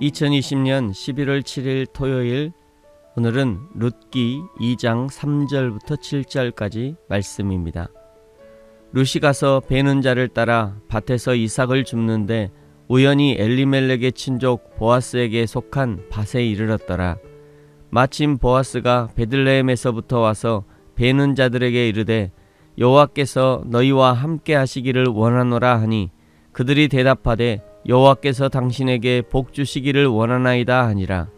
2020년 11월 7일 토요일, 오늘은 룻기 2장 3절부터 7절까지 말씀입니다. 룻이 가서 베는 자를 따라 밭에서 이삭을 줍는데 우연히 엘리멜렉의 친족 보아스에게 속한 밭에 이르렀더라. 마침 보아스가 베들레헴에서부터 와서 베는 자들에게 이르되 여호와께서 너희와 함께 하시기를 원하노라 하니 그들이 대답하되 여호와께서 당신에게 복 주시기를 원하나이다 하니라.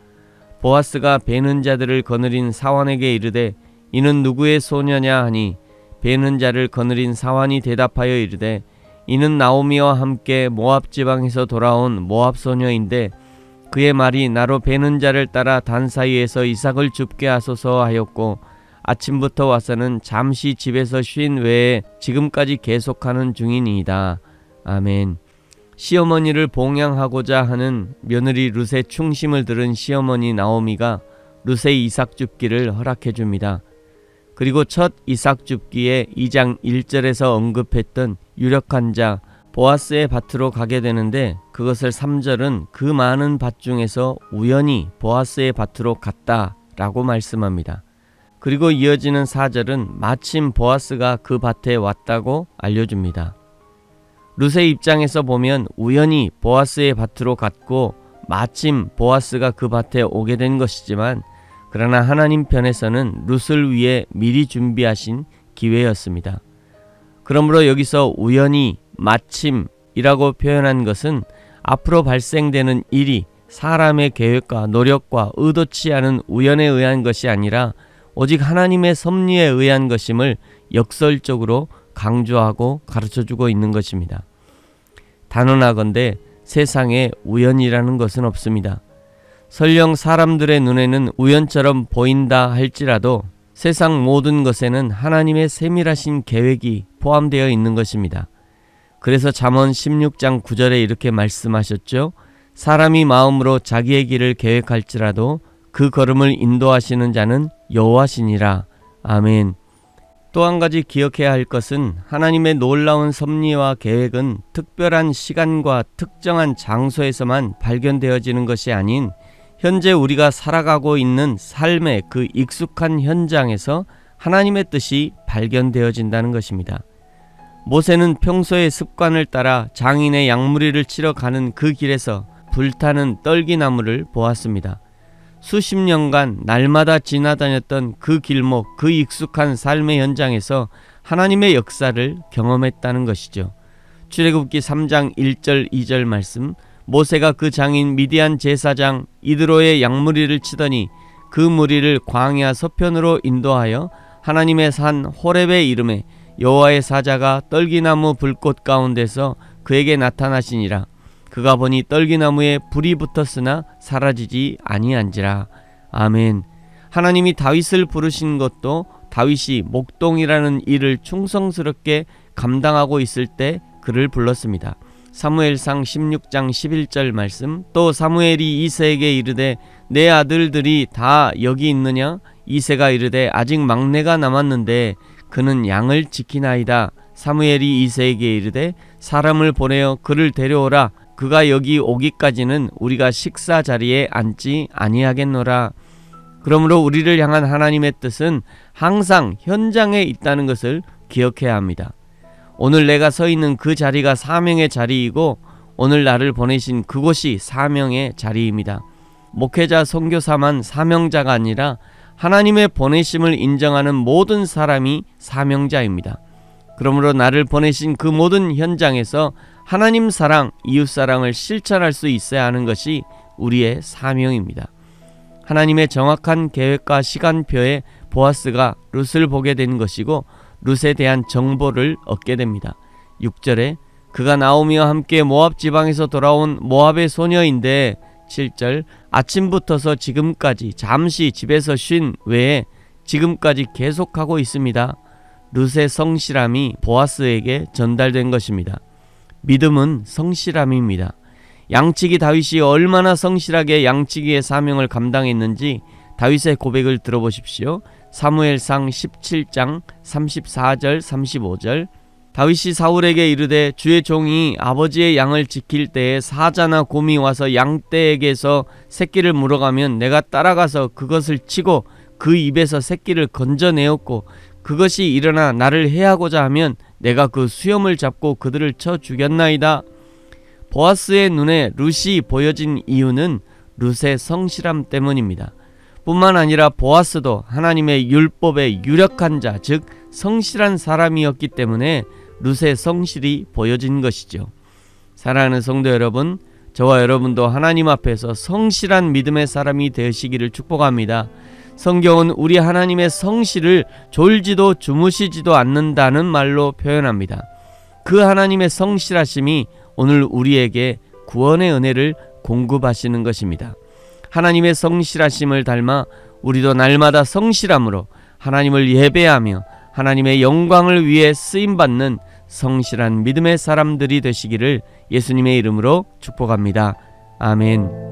보아스가 베는 자들을 거느린 사환에게 이르되 이는 누구의 소녀냐 하니 베는 자를 거느린 사환이 대답하여 이르되 이는 나오미와 함께 모압 지방에서 돌아온 모압 소녀인데 그의 말이 나로 베는 자를 따라 단 사이에서 이삭을 줍게 하소서 하였고 아침부터 와서는 잠시 집에서 쉰 외에 지금까지 계속하는 중이니이다. 아멘. 시어머니를 봉양하고자 하는 며느리 룻의 충심을 들은 시어머니 나오미가 룻의 이삭 줍기를 허락해 줍니다. 그리고 첫 이삭 줍기에 2장 1절에서 언급했던 유력한 자 보아스의 밭으로 가게 되는데 그것을 3절은 그 많은 밭 중에서 우연히 보아스의 밭으로 갔다라고 말씀합니다. 그리고 이어지는 4절은 마침 보아스가 그 밭에 왔다고 알려줍니다. 룻의 입장에서 보면 우연히 보아스의 밭으로 갔고 마침 보아스가 그 밭에 오게 된 것이지만 그러나 하나님 편에서는 룻을 위해 미리 준비하신 기회였습니다. 그러므로 여기서 우연히 마침이라고 표현한 것은 앞으로 발생되는 일이 사람의 계획과 노력과 의도치 않은 우연에 의한 것이 아니라 오직 하나님의 섭리에 의한 것임을 역설적으로 강조하고 가르쳐주고 있는 것입니다. 단언하건대 세상에 우연이라는 것은 없습니다. 설령 사람들의 눈에는 우연처럼 보인다 할지라도 세상 모든 것에는 하나님의 세밀하신 계획이 포함되어 있는 것입니다. 그래서 잠언 16장 9절에 이렇게 말씀하셨죠. 사람이 마음으로 자기의 길을 계획할지라도 그 걸음을 인도하시는 자는 여호와시니라. 아멘. 또 한 가지 기억해야 할 것은 하나님의 놀라운 섭리와 계획은 특별한 시간과 특정한 장소에서만 발견되어지는 것이 아닌 현재 우리가 살아가고 있는 삶의 그 익숙한 현장에서 하나님의 뜻이 발견되어진다는 것입니다. 모세는 평소의 습관을 따라 장인의 양무리를 치러 가는 그 길에서 불타는 떨기나무를 보았습니다. 수십 년간 날마다 지나다녔던 그 길목, 그 익숙한 삶의 현장에서 하나님의 역사를 경험했다는 것이죠. 출애굽기 3장 1절 2절 말씀, 모세가 그 장인 미디안 제사장 이드로의 양무리를 치더니 그 무리를 광야 서편으로 인도하여 하나님의 산 호렙에 이르매 여호와의 사자가 떨기나무 불꽃 가운데서 그에게 나타나시니라. 그가 보니 떨기나무에 불이 붙었으나 사라지지 아니한지라. 아멘. 하나님이 다윗을 부르신 것도 다윗이 목동이라는 일을 충성스럽게 감당하고 있을 때 그를 불렀습니다. 사무엘상 16장 11절 말씀, 또 사무엘이 이새에게 이르되 내 아들들이 다 여기 있느냐? 이새가 이르되 아직 막내가 남았는데 그는 양을 지키나이다. 사무엘이 이새에게 이르되 사람을 보내어 그를 데려오라. 그가 여기 오기까지는 우리가 식사 자리에 앉지 아니하겠노라. 그러므로 우리를 향한 하나님의 뜻은 항상 현장에 있다는 것을 기억해야 합니다. 오늘 내가 서 있는 그 자리가 사명의 자리이고 오늘 나를 보내신 그곳이 사명의 자리입니다. 목회자 선교사만 사명자가 아니라 하나님의 보내심을 인정하는 모든 사람이 사명자입니다. 그러므로 나를 보내신 그 모든 현장에서 하나님 사랑, 이웃 사랑을 실천할 수 있어야 하는 것이 우리의 사명입니다. 하나님의 정확한 계획과 시간표에 보아스가 룻을 보게 된 것이고 룻에 대한 정보를 얻게 됩니다. 6절에 그가 나오미와 함께 모압 지방에서 돌아온 모압의 소녀인데 7절 아침부터서 지금까지 잠시 집에서 쉰 외에 지금까지 계속하고 있습니다. 룻의 성실함이 보아스에게 전달된 것입니다. 믿음은 성실함입니다. 양치기 다윗이 얼마나 성실하게 양치기의 사명을 감당했는지 다윗의 고백을 들어보십시오. 사무엘상 17장 34절 35절 다윗이 사울에게 이르되 주의 종이 아버지의 양을 지킬 때에 사자나 곰이 와서 양떼에게서 새끼를 물어가면 내가 따라가서 그것을 치고 그 입에서 새끼를 건져내었고 그것이 일어나 나를 해하고자 하면 내가 그 수염을 잡고 그들을 쳐 죽였나이다. 보아스의 눈에 룻이 보여진 이유는 룻의 성실함 때문입니다. 뿐만 아니라 보아스도 하나님의 율법의 유력한 자, 즉 성실한 사람이었기 때문에 룻의 성실이 보여진 것이죠. 사랑하는 성도 여러분, 저와 여러분도 하나님 앞에서 성실한 믿음의 사람이 되시기를 축복합니다. 성경은 우리 하나님의 성실을 졸지도 주무시지도 않는다는 말로 표현합니다. 그 하나님의 성실하심이 오늘 우리에게 구원의 은혜를 공급하시는 것입니다. 하나님의 성실하심을 닮아 우리도 날마다 성실함으로 하나님을 예배하며 하나님의 영광을 위해 쓰임받는 성실한 믿음의 사람들이 되시기를 예수님의 이름으로 축복합니다. 아멘.